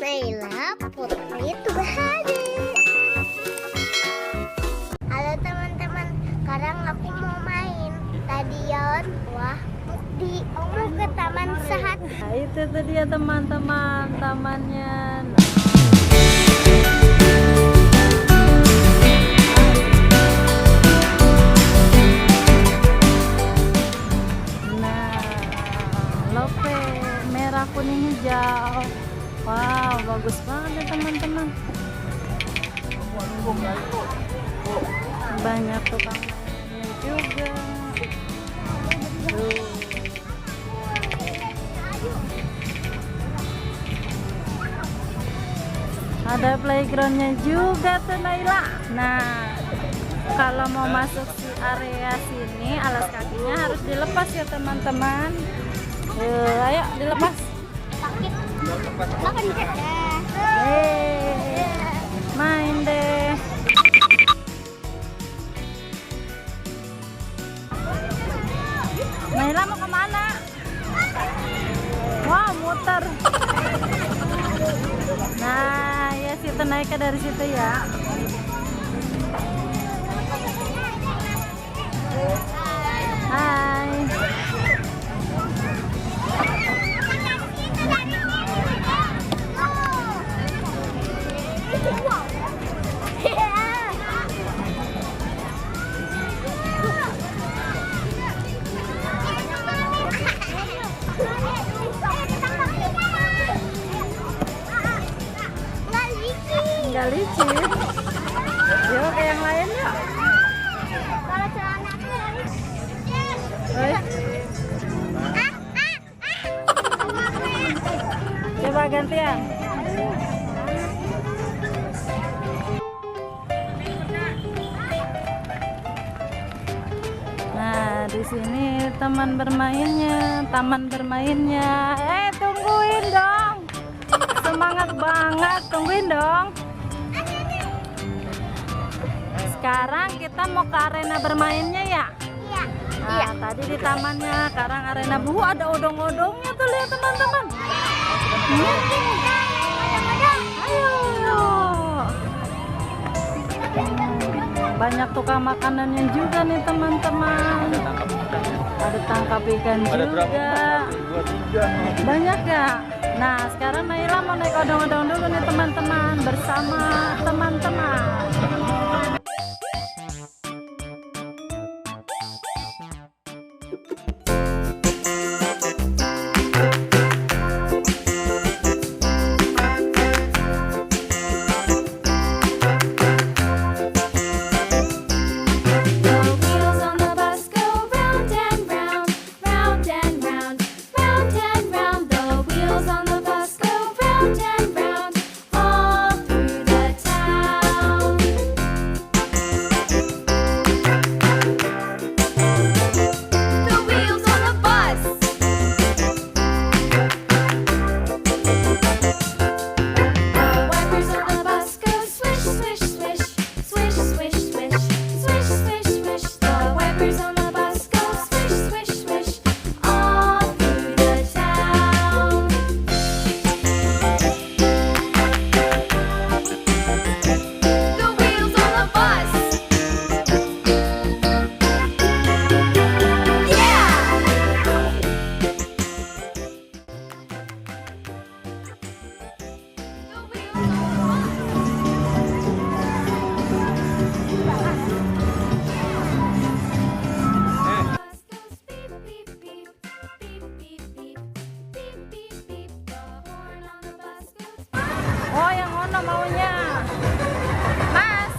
Naila Putri Tubahari. Halo teman-teman, sekarang aku mau main stadion Wah Mukti. Mau ke Taman Sehat. Nah, itu tuh dia teman-teman, tamannya. Nah, lope merah kuning hijau. Wow, bagus banget ya teman-teman. Banyak tukang mainnya juga. Tuh. Ada playgroundnya juga tuh Naila. Nah, kalau mau masuk si area sini, alas kakinya harus dilepas ya teman-teman. Ayo dilepas. Makan deh. Main deh. Naila mau kemana? Wow, muter. Nah, ya situ naiknya dari situ ya. Hai. Nggak licin. Yuk ke yang lain yuk. Kalau celana aku nggak licin. Coba gantian. Nah, di sini taman bermainnya. Tungguin dong. Semangat banget, tungguin dong. Sekarang kita mau ke arena bermainnya ya? Iya. Nah, tadi di tamannya, sekarang arena ada odong-odongnya tuh, lihat teman-teman. Ayo. Banyak tukang makanannya juga nih teman-teman. Ada tangkap ikan juga. Banyak ya. Nah, sekarang Naila mau naik odong-odong dulu nih teman-teman bersama teman-teman. Oh, yang mana maunya? Mas.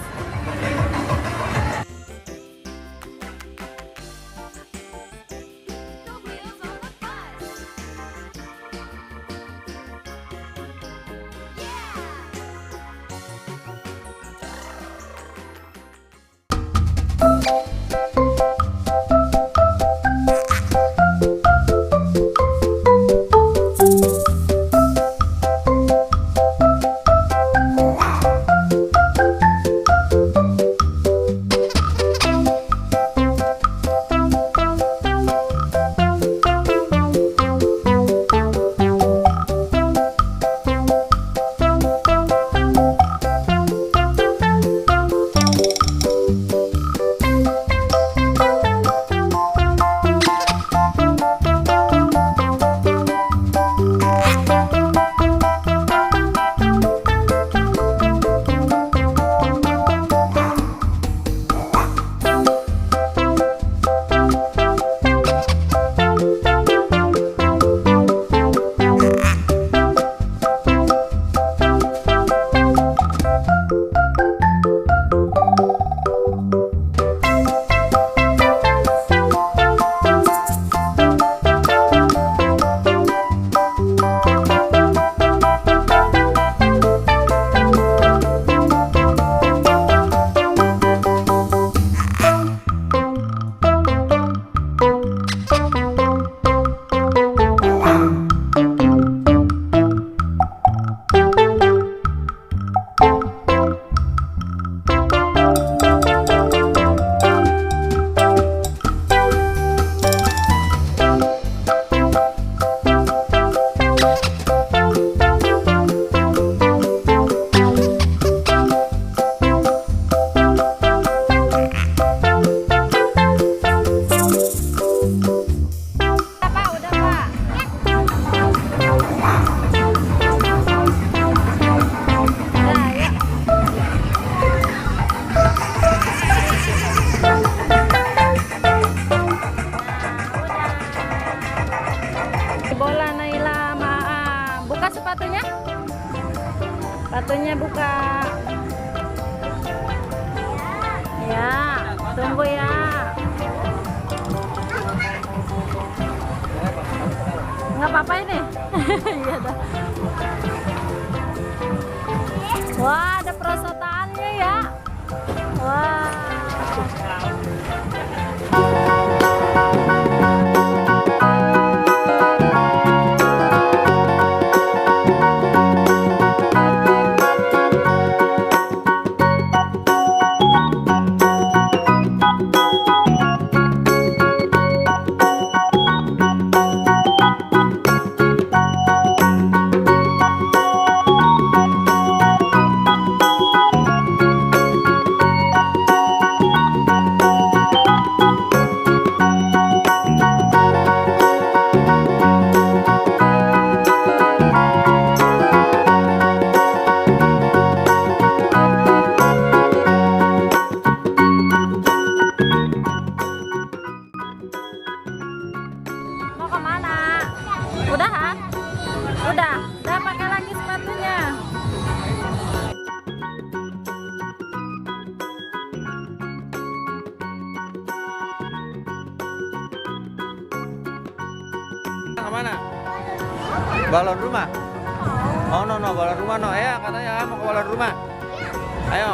Buka sepatunya. Sepatunya buka. Ya, tunggu ya. Nggak apa-apa ini. Iya dah. Wah, ada perosotannya ya. Wah. Mau kemana? Udahan? Udah pakai lagi sepatunya. Kemana? Balon rumah? Oh no, balon rumah no. Ayo katanya mau ke balon rumah. Ayo.